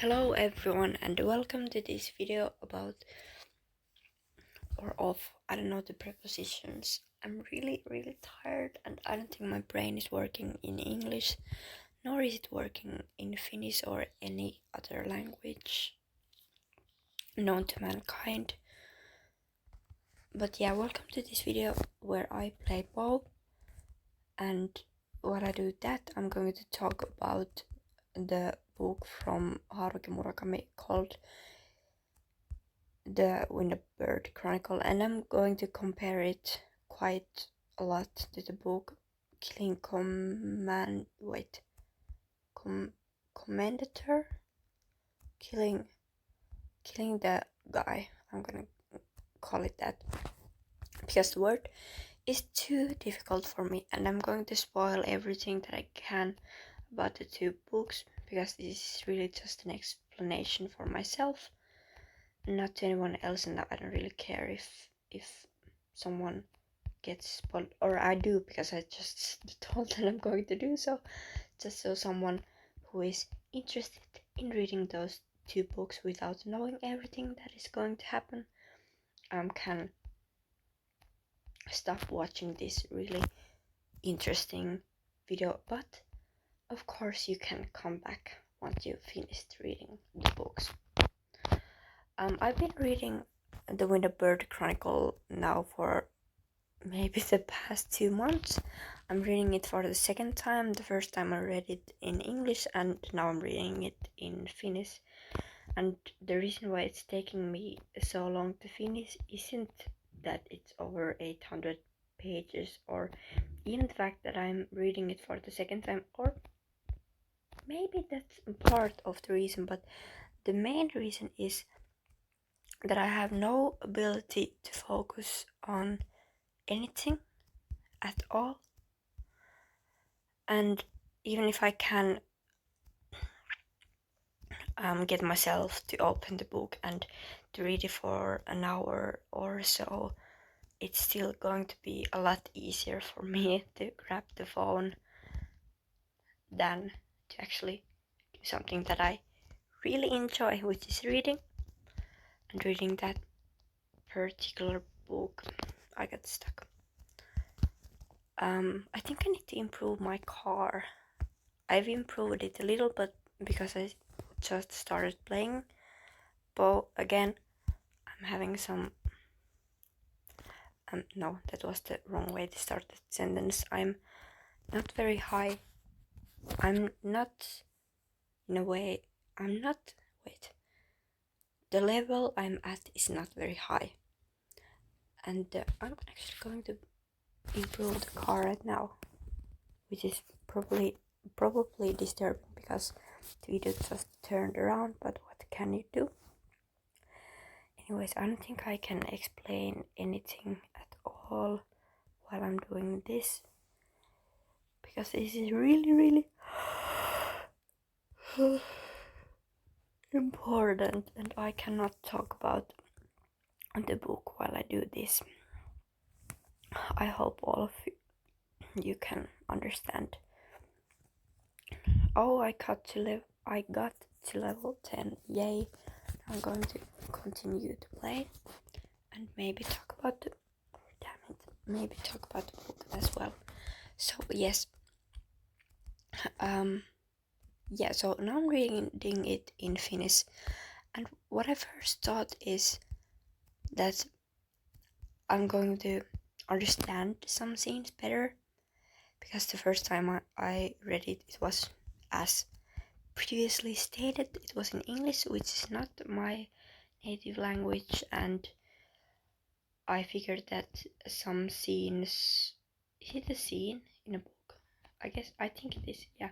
Hello everyone and welcome to this video about the prepositions. I'm really tired and I don't think my brain is working in English, nor is it working in Finnish or any other language known to mankind. But yeah, welcome to this video where I play bow, and while I do that I'm going to talk about the book from Haruki Murakami called the Wind-Up Bird Chronicle, and I'm going to compare it quite a lot to the book Killing the guy. I'm gonna call it that because the word is too difficult for me, and I'm going to spoil everything that I can about the two books because this is really just an explanation for myself, not to anyone else, and I don't really care if someone gets spoiled, or I do because I just told that I'm going to do so, just so someone who is interested in reading those two books without knowing everything that is going to happen can stop watching this really interesting video. But of course you can come back once you've finished reading the books. I've been reading the Wind-Up Bird Chronicle now for maybe the past 2 months. I'm reading it for the second time. The first time I read it in English, and now I'm reading it in Finnish. And the reason why it's taking me so long to finish isn't that it's over 800 pages, or even the fact that I'm reading it for the second time, or maybe that's part of the reason, but the main reason is that I have no ability to focus on anything at all. And even if I can get myself to open the book and to read it for an hour or so, it's still going to be a lot easier for me to grab the phone than to actually do something that I really enjoy, which is reading. And reading that particular book, I got stuck. I think I need to improve my car. I've improved it a little, but because I just started playing bow again, I'm having some no, that was the wrong way to start the sentence. I'm not very high. I'm not, in a way, the level I'm at is not very high, and I'm actually going to improve the car right now, which is probably disturbing because the video just turned around, but what can you do? Anyways, I don't think I can explain anything at all while I'm doing this, because this is really important, and I cannot talk about the book while I do this. I hope all of you can understand. Oh, I got to level 10. Yay! I'm going to continue to play and maybe talk about the book as well. So yes, so now I'm reading it in Finnish, and what I first thought is that I'm going to understand some scenes better, because the first time I read it, it was, as previously stated, it was in English, which is not my native language, and I figured that some scenes, is it a scene in a book? I think it is, yeah.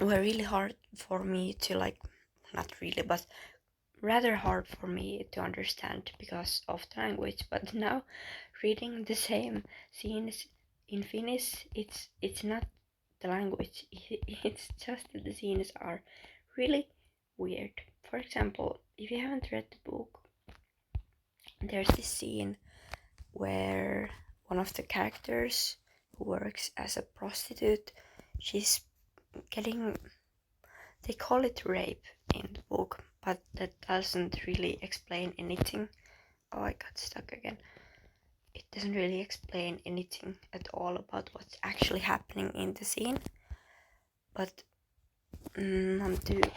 Were really hard for me to not really, but rather hard for me to understand because of the language. But now reading the same scenes in Finnish, it's not the language, it's just that the scenes are really weird. For example, if you haven't read the book, there's this scene where one of the characters who works as a prostitute, she's getting they call it rape in the book, but that doesn't really explain anything. Oh, I got stuck again. It doesn't really explain anything at all about what's actually happening in the scene. But I really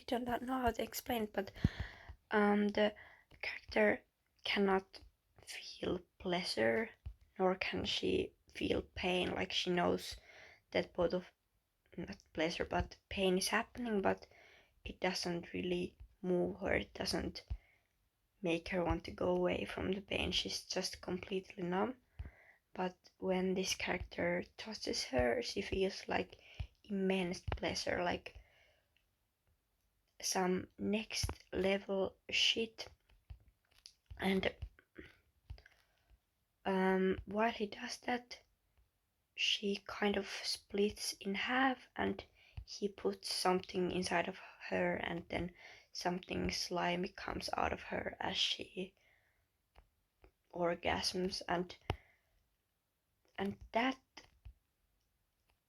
don't know how to explain it, but the character cannot feel pleasure, nor can she feel pain. Like, she knows that both of, not pleasure, but pain is happening, but it doesn't really move her. It doesn't make her want to go away from the pain. She's just completely numb. But when this character touches her, she feels like immense pleasure, like some next level shit. And while he does that, she kind of splits in half, and he puts something inside of her, and then something slimy comes out of her as she orgasms, and that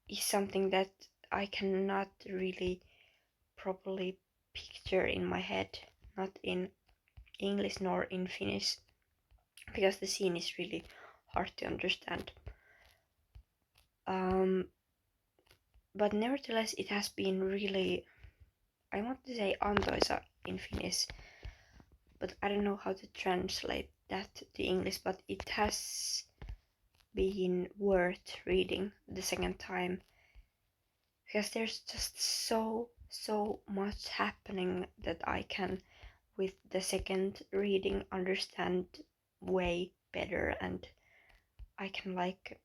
is something that I cannot really properly picture in my head, not in English nor in Finnish, because the scene is really hard to understand. But nevertheless, it has been really, I want to say antoisa in Finnish, but I don't know how to translate that to English, but it has been worth reading the second time, because there's just so much happening that I can, with the second reading, understand way better, and I can like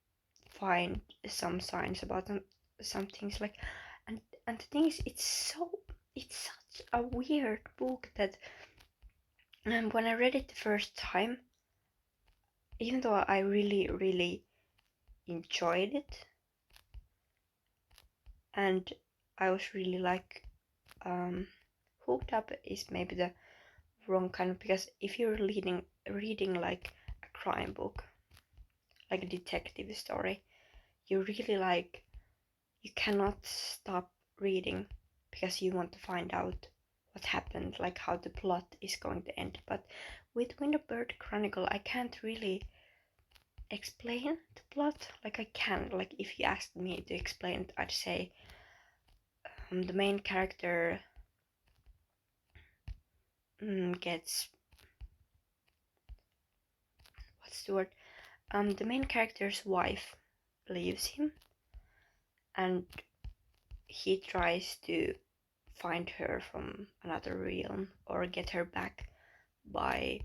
find some signs about some things, like, and the thing is, it's such a weird book that when I read it the first time, even though I really enjoyed it, and I was really like hooked up is maybe the wrong kind of, because if you're reading like a crime book, like a detective story, you really like, you cannot stop reading because you want to find out what happened, like how the plot is going to end. But with Wind-Up Bird Chronicle, I can't really explain the plot. Like, I can, like, if you asked me to explain it, I'd say the main character gets, what's the word? The main character's wife leaves him, and he tries to find her from another realm or get her back by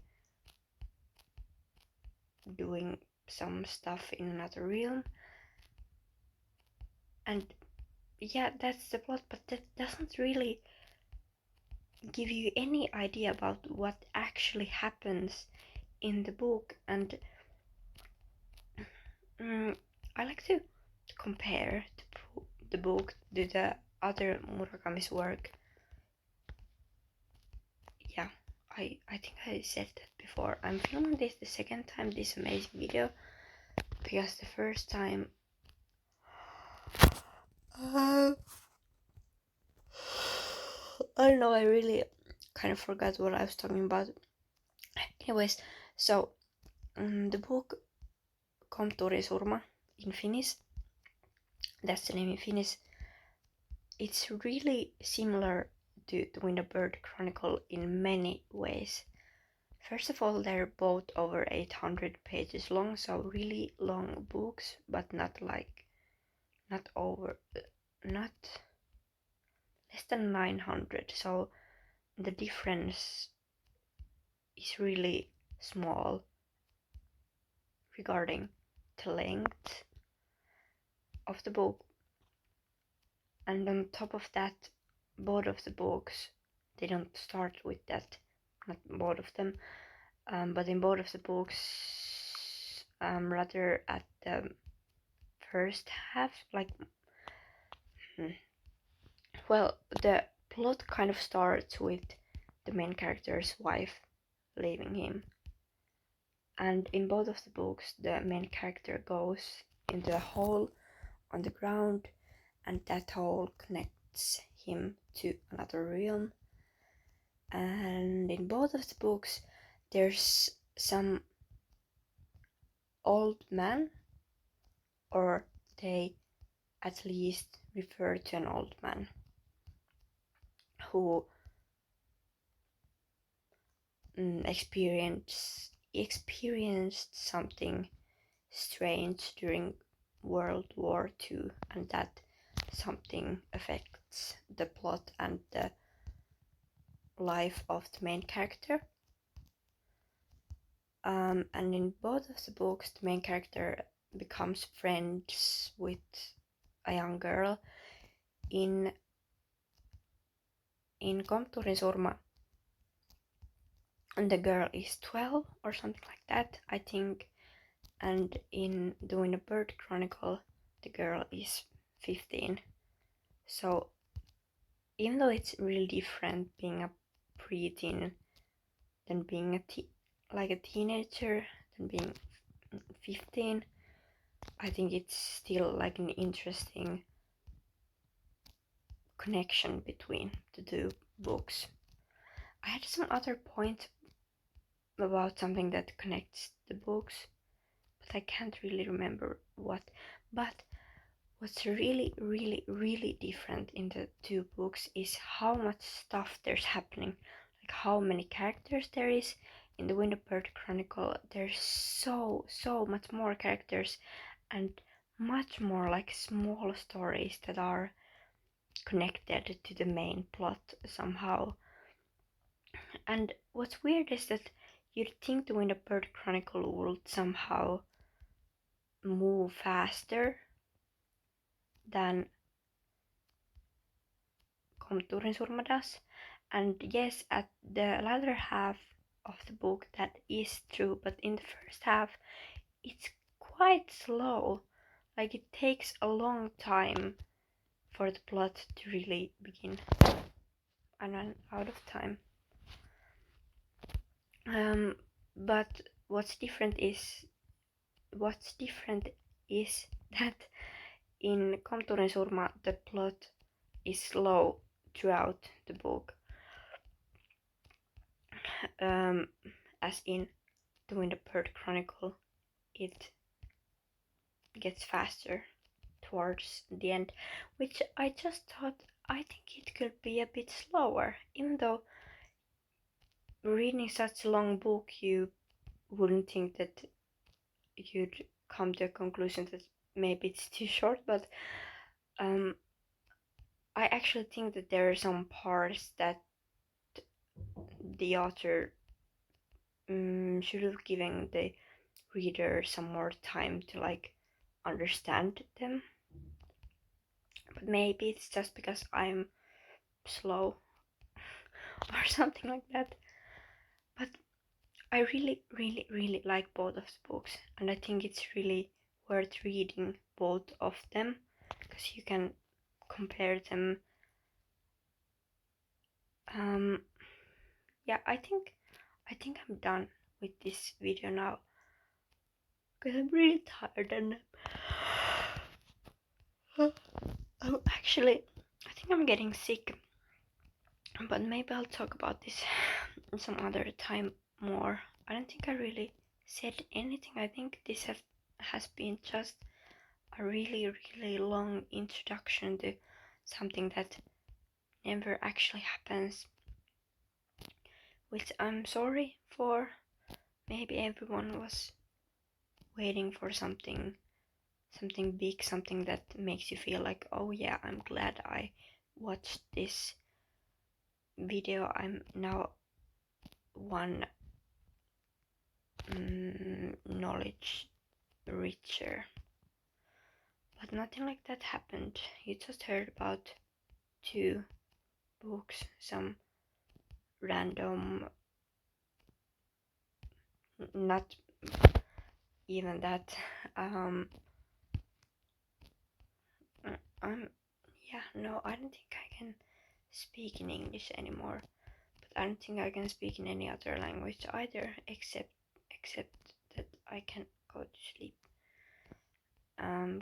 doing some stuff in another realm. And yeah, that's the plot, but that doesn't really give you any idea about what actually happens in the book. And I like to compare the book to the other Murakami's work. Yeah, I think I said that before. I'm filming this the second time, this amazing video, because the first time I don't know, I really kind of forgot what I was talking about. Anyways, so the book Surma in Finnish, that's the name in Finnish, it's really similar to the Wind-Up Bird Chronicle in many ways. First of all, they're both over 800 pages long, so really long books, but not less than 900, so the difference is really small regarding the length of the book. And on top of that, both of the books, they don't start with that, not both of them, but in both of the books, rather at the first half, like, well, the plot kind of starts with the main character's wife leaving him, and in both of the books, the main character goes into a hole on the ground, and that hole connects him to another realm. And in both of the books there's some old man, or they at least refer to an old man, who experienced something strange during World War II, and that something affects the plot and the life of the main character. And in both of the books the main character becomes friends with a young girl. In Komturin Surma, and the girl is 12 or something like that, I think, and in the Wind-Up Bird Chronicle the girl is 15. So even though it's really different being a preteen than being a teenager than being 15, I think it's still like an interesting connection between the two books. I had some other point about something that connects the books, but I can't really remember what. But what's really, really, really different in the two books is how much stuff there's happening, like how many characters there is. In the Wind-Up Bird Chronicle there's so much more characters and much more like small stories that are connected to the main plot somehow. And what's weird is that you'd think the Wind-Up Bird Chronicle would somehow move faster than Komturin Surma does. And yes, at the latter half of the book that is true, but in the first half it's quite slow. Like it takes a long time for the plot to really begin. I ran out of time. But what's different is that in Komturin Surma the plot is slow throughout the book, as in the Wind-Up Bird Chronicle it gets faster towards the end, which I just thought I think it could be a bit slower. Even though reading such a long book you wouldn't think that you'd come to a conclusion that maybe it's too short, but I actually think that there are some parts that the author should have given the reader some more time to like understand them. But maybe it's just because I'm slow or something like that. But I really, really, really like both of the books, and I think it's really worth reading both of them because you can compare them. Yeah, I think I'm done with this video now because I'm really tired and I think I'm getting sick, but maybe I'll talk about this some other time more. I don't think I really said anything. I think this has been just a really, really long introduction to something that never actually happens, which I'm sorry for. Maybe everyone was waiting for something big, something that makes you feel like, oh yeah, I'm glad I watched this video. I'm now one knowledge richer. But nothing like that happened. You just heard about two books, some random, not even that. Yeah, no, I don't think I can speak in English anymore. But I don't think I can speak in any other language either, except that I can go to sleep.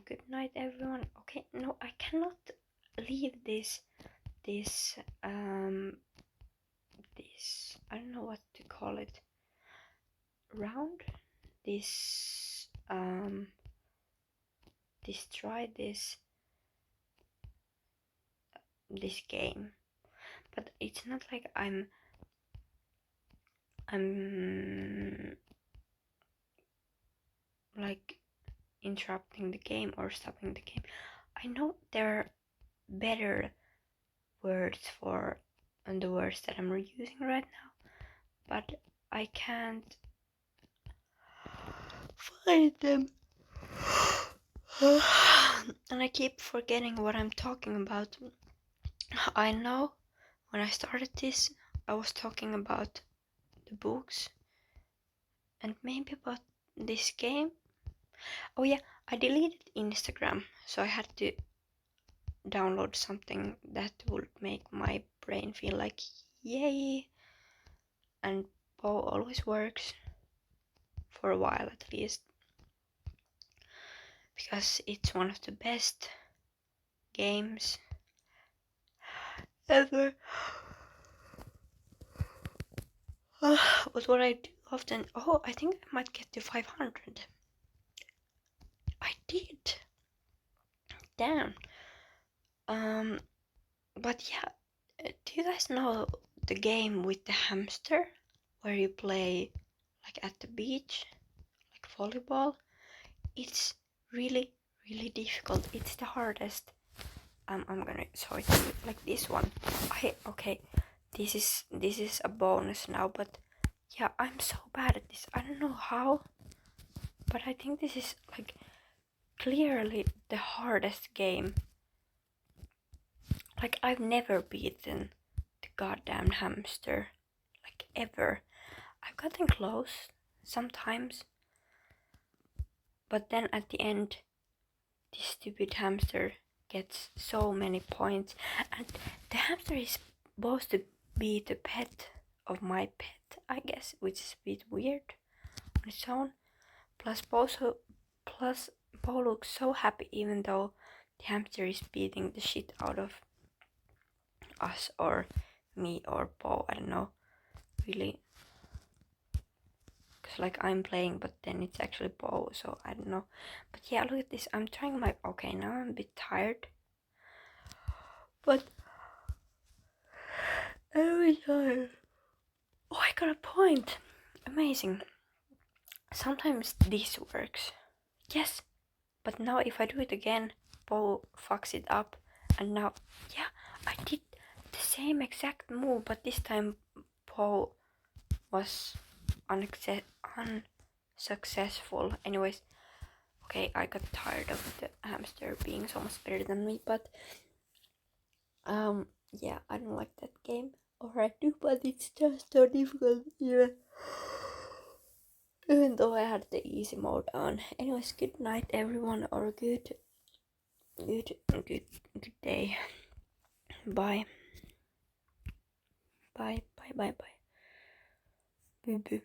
Good night, everyone. Okay. okay, no, I cannot leave this I don't know what to call it, round, destroy this game. But it's not like I'm like interrupting the game or stopping the game. I know there are better words for the words that I'm using right now, but I can't find them. And I keep forgetting what I'm talking about. I know when I started this, I was talking about the books and maybe about this game. Oh yeah, I deleted Instagram, so I had to download something that would make my brain feel like yay. And Poe always works, for a while at least, because it's one of the best games ever. But what I do often, I think I might get to 500. I did. Damn. But yeah, do you guys know the game with the hamster where you play like at the beach, like volleyball? It's really, really difficult. It's the hardest. I'm gonna show it to you, like this one. Okay, this is a bonus now, but yeah, I'm so bad at this. I don't know how, but I think this is like clearly the hardest game. Like, I've never beaten the goddamn hamster, like ever. I've gotten close sometimes, but then at the end, this stupid hamster gets so many points, and the hamster is supposed to be the pet of my pet, I guess, which is a bit weird on its own. Plus Bo looks so happy even though the hamster is beating the shit out of us or me or Bo, I don't know, really. Cause like I'm playing, but then it's actually Bo, so I don't know. But yeah, look at this. I'm trying my. Okay, now I'm a bit tired, but every time. Oh, I got a point. Amazing. Sometimes this works. Yes, but now if I do it again, Bo fucks it up, and now yeah, I did the same exact move, but this time Bo was unsuccessful. Anyways, okay, I got tired of the hamster being so much better than me, but yeah, I don't like that game. Or I do, but it's just so difficult even though I had the easy mode on. Anyways, good night everyone, or good day. Bye. Bye. Boo boo.